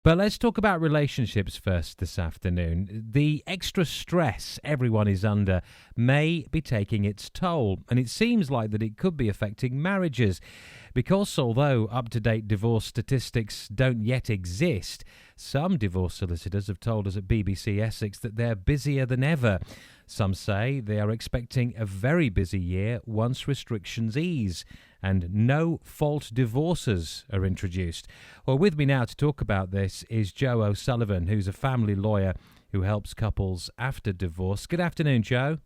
But let's talk about relationships first this afternoon. The extra stress everyone is under may be taking its toll, and it seems like that it could be affecting marriages. Because although up-to-date divorce statistics don't yet exist, some divorce solicitors have told us at BBC Essex that they're busier than ever. Some say they are expecting a very busy year once restrictions ease and no-fault divorces are introduced. Well, with me now to talk about this is Joe O'Sullivan, who's a family lawyer who helps couples after divorce. Good afternoon, Joe.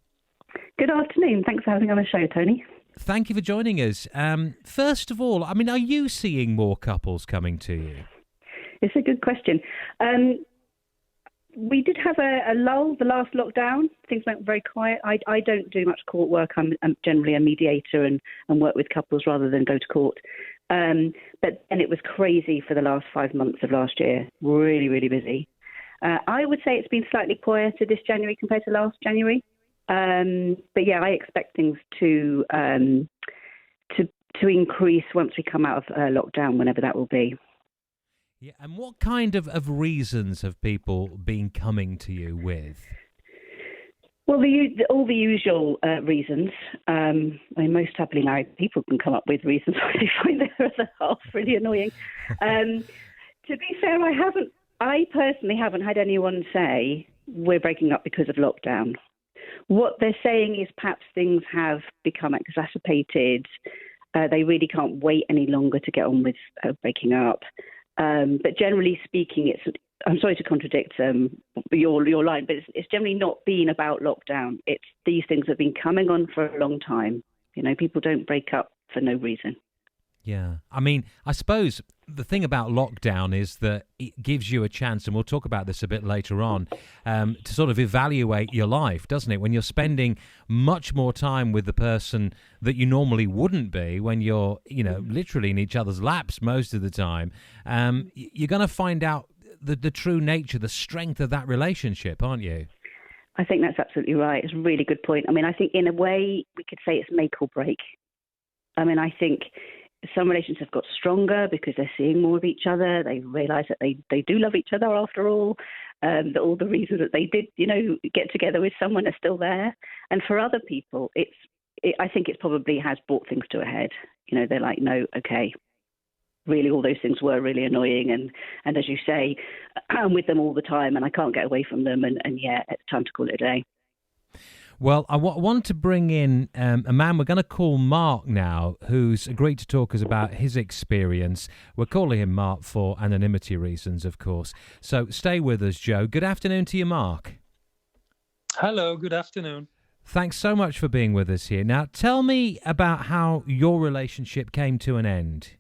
Good afternoon. Thanks for having me on the show, Tony. Thank you for joining us. First of all, I mean, are you seeing more couples coming to you? It's a good question. We did have a lull the last lockdown. Things went very quiet. I don't do much court work. I'm generally a mediator and work with couples rather than go to court. But then it was crazy for the last 5 months of last year. Really, really busy. I would say it's been slightly quieter this January compared to last January. But yeah, I expect things to increase once we come out of lockdown, whenever that will be. Yeah, and what kind of reasons have people been coming to you with? Well, all the usual reasons. I mean, most happily married people can come up with reasons why they find their other half really annoying. To be fair, I personally haven't had anyone say we're breaking up because of lockdown. What they're saying is perhaps things have become exacerbated. They really can't wait any longer to get on with breaking up. But generally speaking, I'm sorry to contradict your line, but it's generally not been about lockdown. It's these things have been coming on for a long time. You know, people don't break up for no reason. Yeah. I mean, I suppose the thing about lockdown is that it gives you a chance, and we'll talk about this a bit later on, to sort of evaluate your life, doesn't it? When you're spending much more time with the person that you normally wouldn't be when you're, literally in each other's laps most of the time, you're going to find out the true nature, the strength of that relationship, aren't you? I think that's absolutely right. It's a really good point. I mean, I think in a way we could say it's make or break. I mean, I think some relations have got stronger because they're seeing more of each other. They realise that they do love each other after all. That all the reasons that they did, get together with someone are still there. And for other people, I think it probably has brought things to a head. They're like, no, okay, really, all those things were really annoying. And as you say, I'm with them all the time and I can't get away from them. And yeah, it's time to call it a day. Well, I want to bring in a man we're going to call Mark now, who's agreed to talk us about his experience. We're calling him Mark for anonymity reasons, of course. So stay with us, Joe. Good afternoon to you, Mark. Hello, good afternoon. Thanks so much for being with us here. Now, tell me about how your relationship came to an end.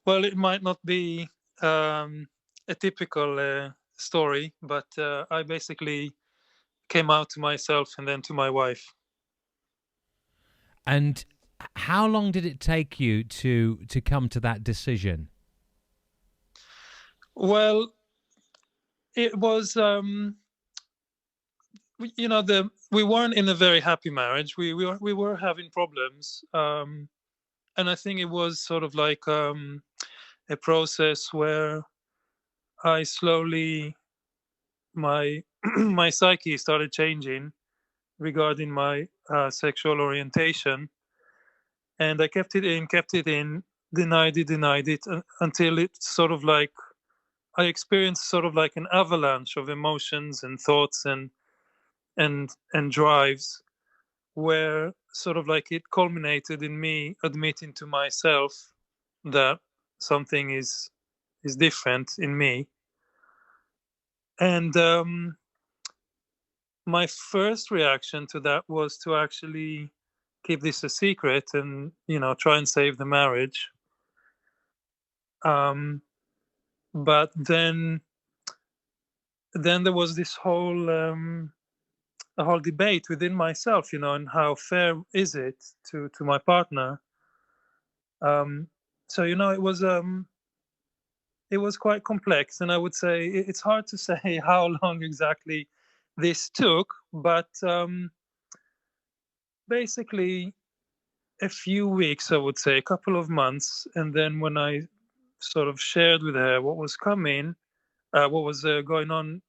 Well, it might not be a typical story, but I basically came out to myself and then to my wife. And how long did it take you to come to that decision? Well, it was, we weren't in a very happy marriage. We were having problems, and I think it was sort of like a process where I slowly my my psyche started changing regarding my sexual orientation, and I kept it in, denied it until it sort of like I experienced sort of like an avalanche of emotions and thoughts and drives, where sort of like it culminated in me admitting to myself that something is different in me. And my first reaction to that was to actually keep this a secret and, try and save the marriage. But then there was this whole a whole debate within myself, and how fair is it to my partner. So it was quite complex, and I would say it's hard to say how long exactly this took, but basically a few weeks, I would say, a couple of months. And then when I sort of shared with her what was coming, what was going on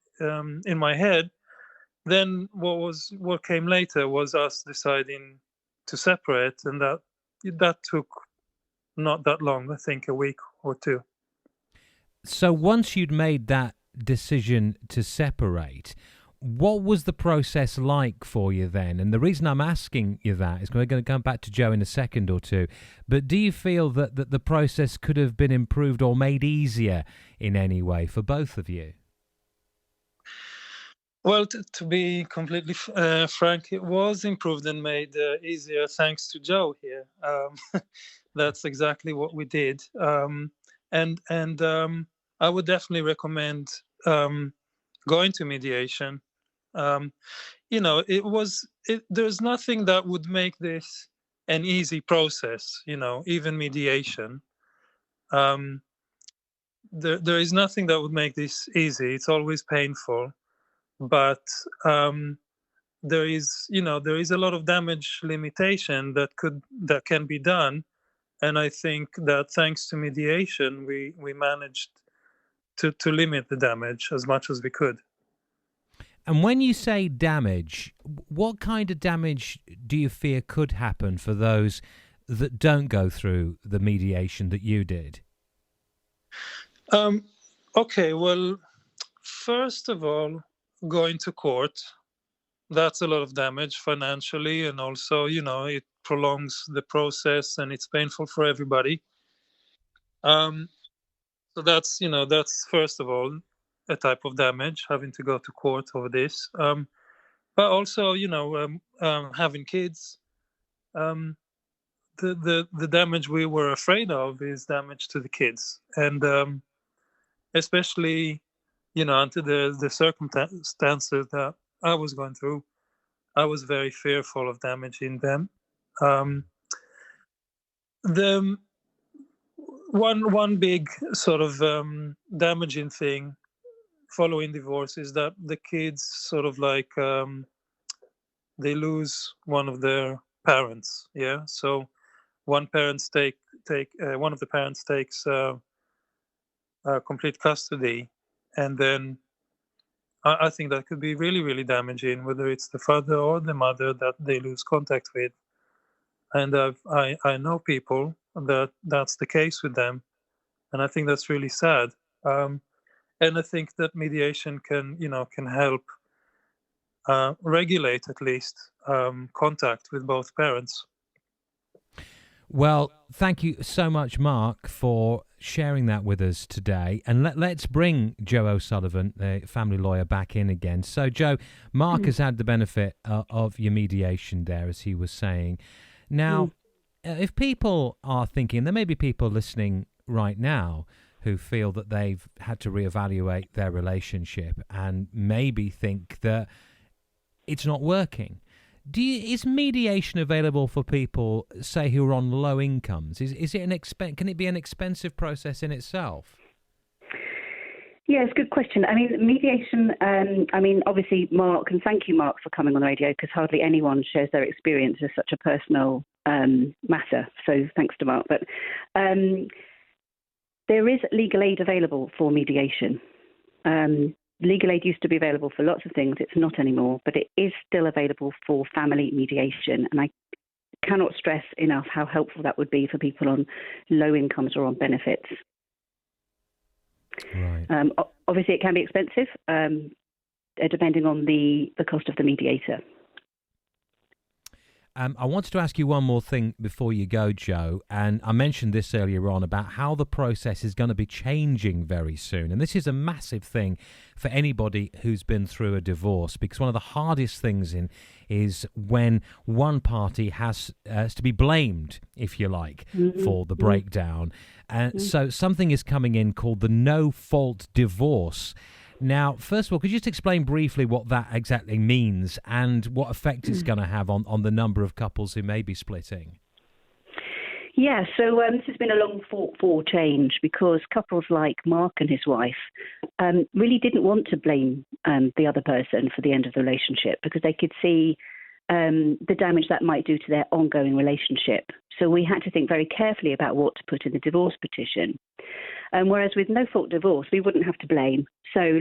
in my head, then what came later was us deciding to separate, and that took not that long. I think a week or two. So once you'd made that decision to separate, what was the process like for you then? And the reason I'm asking you that is we're going to come back to Joe in a second or two. But do you feel that the process could have been improved or made easier in any way for both of you? Well, to be completely frank, it was improved and made easier thanks to Joe here. That's exactly what we did, and I would definitely recommend going to mediation. Um, there's nothing that would make this an easy process. Even mediation. Um, there is nothing that would make this easy. It's always painful, but there is a lot of damage limitation that can be done, and I think that thanks to mediation we managed to limit the damage as much as we could. And when you say damage, what kind of damage do you fear could happen for those that don't go through the mediation that you did? Okay, well, first of all, going to court, that's a lot of damage financially, and also, it prolongs the process and it's painful for everybody. So that's first of all a type of damage, having to go to court over this. But also, having kids, the damage we were afraid of is damage to the kids, and especially, under the circumstances that I was going through, I was very fearful of damaging them. The one big sort of damaging thing following divorce is that the kids sort of like they lose one of their parents. Yeah, so one of the parents takes complete custody, and then I think that could be really, really damaging, whether it's the father or the mother that they lose contact with. And I know people that's the case with them, and I think that's really sad. And I think that mediation can help regulate at least contact with both parents. Well, thank you so much, Mark, for sharing that with us today. And let's bring Joe O'Sullivan, the family lawyer, back in again. So, Joe, Mark has had the benefit of your mediation there, as he was saying. Now, if people are thinking, there may be people listening right now who feel that they've had to reevaluate their relationship and maybe think that it's not working. Is mediation available for people, say, who are on low incomes? Is it can it be an expensive process in itself? Yeah, it's a good question. I mean, mediation, obviously, Mark, and thank you, Mark, for coming on the radio, because hardly anyone shares their experience as such a personal matter. So thanks to Mark. But there is legal aid available for mediation. Legal aid used to be available for lots of things. It's not anymore, but it is still available for family mediation. And I cannot stress enough how helpful that would be for people on low incomes or on benefits. Right. Obviously, it can be expensive, depending on the cost of the mediator. I wanted to ask you one more thing before you go, Joe, and I mentioned this earlier on about how the process is going to be changing very soon. And this is a massive thing for anybody who's been through a divorce, because one of the hardest things is when one party has to be blamed, if you like, for the breakdown. And so something is coming in called the no-fault divorce. Now, first of all, could you just explain briefly what that exactly means and what effect it's going to have on the number of couples who may be splitting? Yeah, so this has been a long fought for change, because couples like Mark and his wife really didn't want to blame the other person for the end of the relationship, because they could see the damage that might do to their ongoing relationship. So we had to think very carefully about what to put in the divorce petition. Whereas with no fault divorce, we wouldn't have to blame. So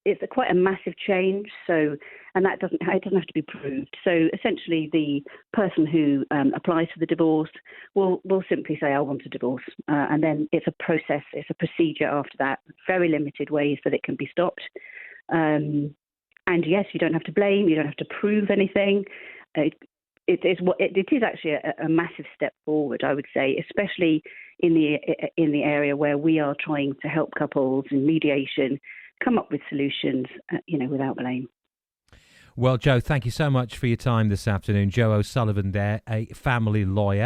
it's quite a massive change. So, and it doesn't have to be proved. So essentially, the person who applies for the divorce will simply say, "I want a divorce," and then it's a process, it's a procedure after that. Very limited ways that it can be stopped. And yes, you don't have to blame. You don't have to prove anything. It is actually a massive step forward, I would say, especially in the area where we are trying to help couples in mediation come up with solutions, without blame. Well, Jo, thank you so much for your time this afternoon. Jo O'Sullivan there, a family lawyer.